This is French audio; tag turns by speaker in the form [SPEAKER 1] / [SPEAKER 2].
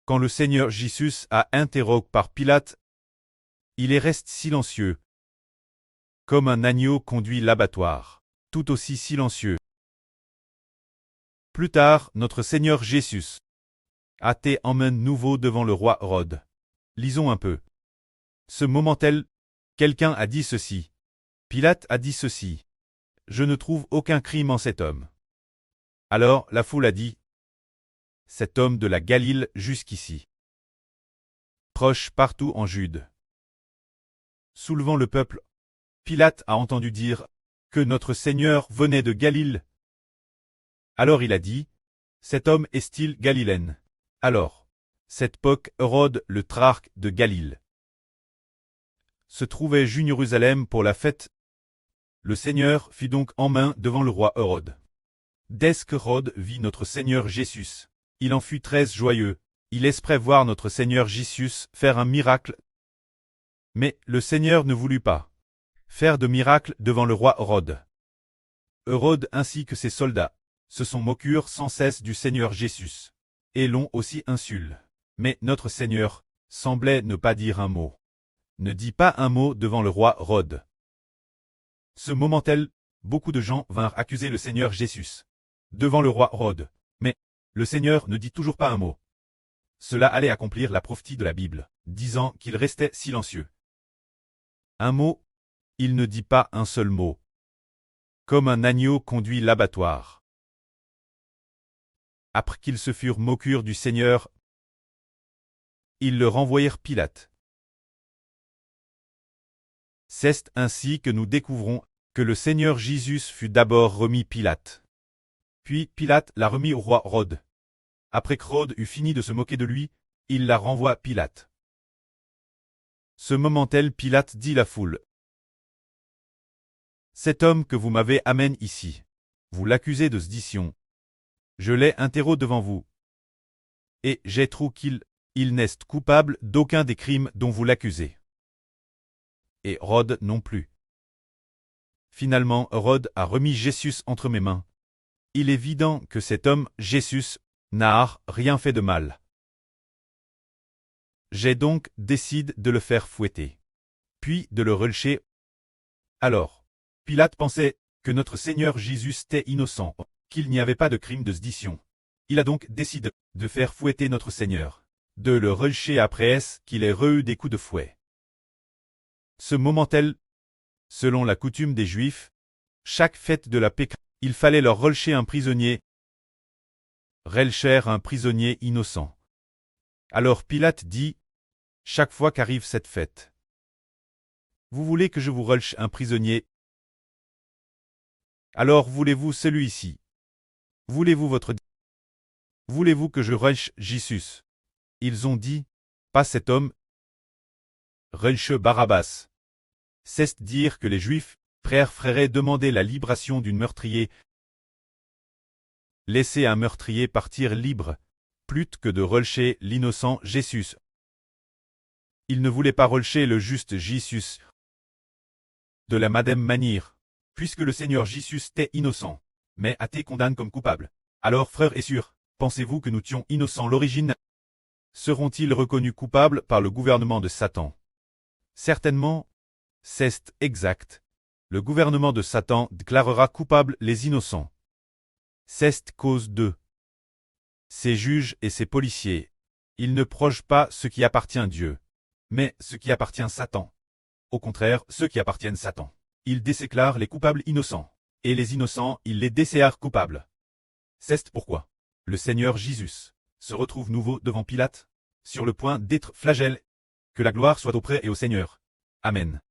[SPEAKER 1] Quand le Seigneur Jésus a interrogé par Pilate, il est resté silencieux, comme un agneau conduit l'abattoir, tout aussi silencieux. Plus tard, notre Seigneur Jésus a été emmené nouveau devant le roi Hérode. Lisons un peu. Ce moment-là, quelqu'un a dit ceci. Pilate a dit ceci. Je ne trouve aucun crime en cet homme. Alors la foule a dit, cet homme de la Galilée jusqu'ici. Proche partout en Jude. Soulevant le peuple, Pilate a entendu dire que notre Seigneur venait de Galilée. Alors il a dit, cet homme est-il galiléen? Alors, cette époque, Hérode le trarque de Galilée se trouvait à Jérusalem pour la fête. Le Seigneur fit donc en main devant le roi Hérode. Dès que Hérode vit notre Seigneur Jésus, il en fut très joyeux, il espérait voir notre Seigneur Jésus faire un miracle. Mais le Seigneur ne voulut pas faire de miracle devant le roi Hérode. Hérode ainsi que ses soldats se sont moqués sans cesse du Seigneur Jésus, et l'ont aussi insulté. Mais notre Seigneur semblait ne pas dire un mot. Ne dit pas un mot devant le roi Hérode. Ce moment-là, beaucoup de gens vinrent accuser le Seigneur Jésus devant le roi Hérode. Mais le Seigneur ne dit toujours pas un mot. Cela allait accomplir la prophétie de la Bible, disant qu'il restait silencieux. Un mot, il ne dit pas un seul mot. Comme un agneau conduit l'abattoir. Après qu'ils se furent moqués du Seigneur, ils le renvoyèrent Pilate. C'est ainsi que nous découvrons que le Seigneur Jésus fut d'abord remis Pilate. Puis Pilate l'a remis au roi Hérode. Après qu'Hérode eut fini de se moquer de lui, il la renvoie Pilate. Ce moment-là, Pilate dit à la foule. Cet homme que vous m'avez amené ici, vous l'accusez de sédition. Je l'ai interrogé devant vous. Et j'ai trouvé qu'il n'est coupable d'aucun des crimes dont vous l'accusez. Et Hérode non plus. Finalement, Hérode a remis Jésus entre mes mains. Il est évident que cet homme, Jésus, n'a rien fait de mal. J'ai donc décidé de le faire fouetter, puis de le relâcher. Alors, Pilate pensait que notre Seigneur Jésus était innocent, qu'il n'y avait pas de crime de sédition. Il a donc décidé de faire fouetter notre Seigneur, de le relâcher après qu'il ait reçu des coups de fouet. Ce moment-là, selon la coutume des Juifs, chaque fête de la Pâque, il fallait leur relâcher un prisonnier, relâcher un prisonnier innocent. Alors Pilate dit, chaque fois qu'arrive cette fête, vous voulez que je vous relâche un prisonnier? Alors voulez-vous celui-ci? Voulez-vous que je relâche Jésus? Ils ont dit, pas cet homme. Relâche Barabbas. C'est dire que les Juifs, préféraient demander la libération d'un meurtrier. Laisser un meurtrier partir libre, plutôt que de relâcher l'innocent Jésus. Ils ne voulaient pas relâcher le juste Jésus. De la même manière, puisque le Seigneur Jésus était innocent, mais a été condamné comme coupable. Alors, frères et sœurs, pensez-vous que nous tuions innocents l'origine? Seront-ils reconnus coupables par le gouvernement de Satan? Certainement, c'est exact. Le gouvernement de Satan déclarera coupables les innocents. C'est cause d'eux. Ces juges et ces policiers, ils ne progent pas ce qui appartient à Dieu, mais ce qui appartient à Satan. Au contraire, ceux qui appartiennent à Satan, ils déclarent les coupables innocents, et les innocents, ils les déclarent coupables. C'est pourquoi le Seigneur Jésus se retrouve nouveau devant Pilate, sur le point d'être flagellé. Que la gloire soit auprès et au Seigneur. Amen.